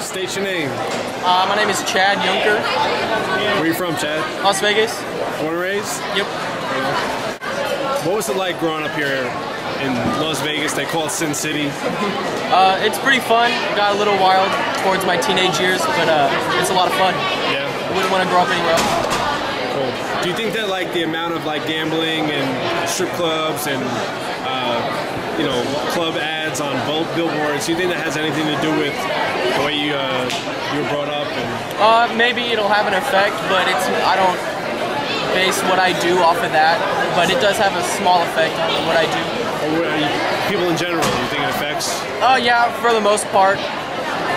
State your name. My name is Chad Junker. Where are you from, Chad? Las Vegas. Born and raised? Yep. What was it like growing up here in Las Vegas? They call it Sin City. It's pretty fun. Got a little wild towards my teenage years, but it's a lot of fun. Yeah. I wouldn't want to grow up anywhere else. Cool. Do you think that like the amount of like gambling and strip clubs and you know, club ads on both billboards, do you think that has anything to do with the way you were brought up? And maybe it'll have an effect, but I don't base what I do off of that. But it does have a small effect on what I do. Or people in general, do you think it affects? Yeah, for the most part,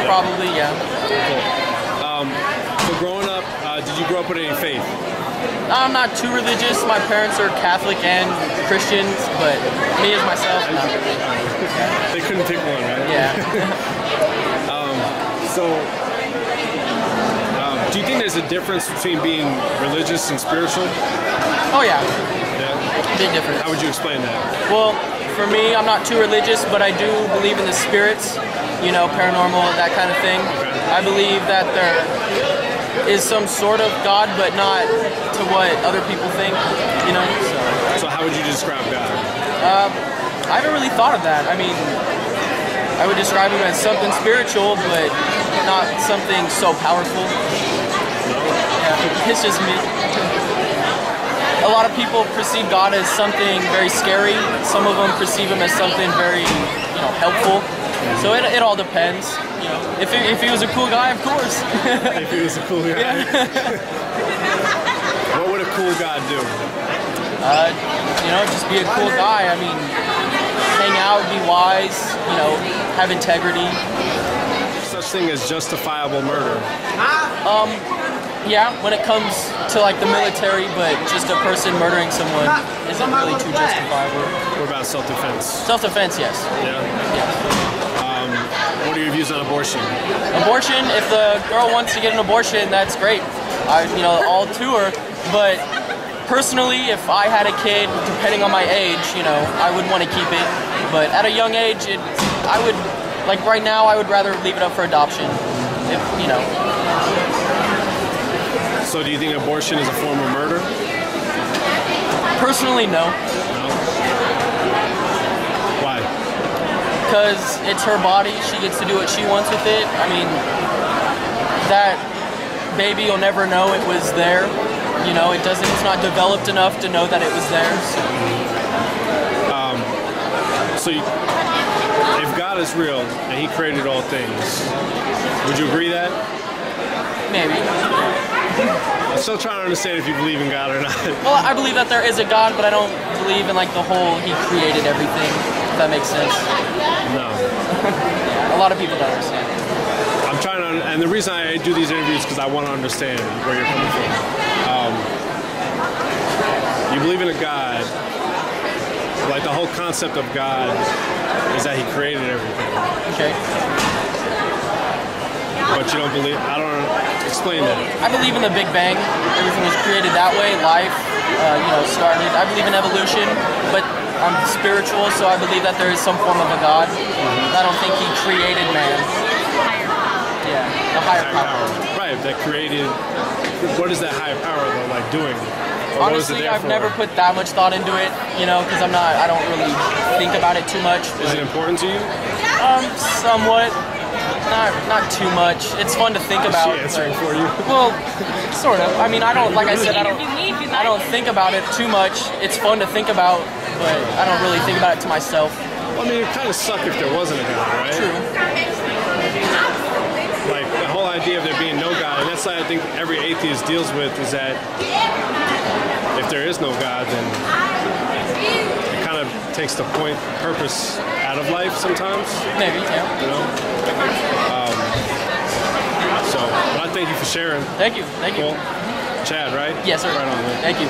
probably, yeah. Cool. So growing up, did you grow up with any faith? I'm not too religious. My parents are Catholic and Christians, but me as myself, not really. They couldn't pick one, right? Yeah. Do you think there's a difference between being religious and spiritual? Oh yeah. Yeah. Big difference. How would you explain that? Well, for me, I'm not too religious, but I do believe in the spirits, you know, paranormal, that kind of thing. Okay. I believe that there is some sort of God, but not to what other people think, you know. So how would you describe God? I haven't really thought of that. I mean, I would describe him as something spiritual, but not something so powerful. Yeah, it's just me. A lot of people perceive God as something very scary. Some of them perceive him as something very, you know, helpful. So it all depends. You know, if he was a cool guy, of course. If he was a cool guy. Yeah. What would a cool God do? You know, just be a cool guy. I mean, hang out, be wise. You know, have integrity. Such thing as justifiable murder. Yeah, when it comes to like the military, but just a person murdering someone isn't really too justifiable. What about self-defense? Self-defense, yes. Yeah. Yeah. What are your views on abortion? Abortion, if the girl wants to get an abortion, that's great. You know, all to her. But personally, if I had a kid, depending on my age, you know, I would want to keep it. But at a young age, I would, like right now, I would rather leave it up for adoption. If, you know. So do you think abortion is a form of murder? Personally, no. No? Why? Because it's her body, she gets to do what she wants with it. I mean, that baby, you'll never know it was there. You know, it's not developed enough to know that it was there. So if God is real and he created all things, would you agree that? Maybe. I'm still trying to understand if you believe in God or not. Well, I believe that there is a God, but I don't believe in like the whole he created everything, if that makes sense. No. A lot of people don't understand. I'm trying to, and the reason I do these interviews is because I want to understand where you're coming from. You believe in a God, like the whole concept of God is that he created everything. Okay. But you don't believe, I don't explain that. I believe in the Big Bang. Everything was created that way. Life, you know, started. I believe in evolution, but I'm spiritual, so I believe that there is some form of a God. I don't think he created man. Yeah, the higher power. Right, that created, what is that higher power though, like doing? Honestly, I've never put that much thought into it, you know, because I don't really think about it too much. Is it important to you? Somewhat. Not too much. It's fun to think about. Is she answering for you? Well, sort of. I mean, I don't, like I said, I don't think about it too much. It's fun to think about, but I don't really think about it to myself. Well, I mean, it kind of suck if there wasn't a God, right? True. Like, the whole idea of there being no God, and that's what I think every atheist deals with, is that if there is no God, then it kind of takes the point, purpose out of life sometimes. Maybe, yeah. You know? But I thank you for sharing. Thank you. Thank you. Cool. Chad, right? Yes, sir. Right on, man. Thank you.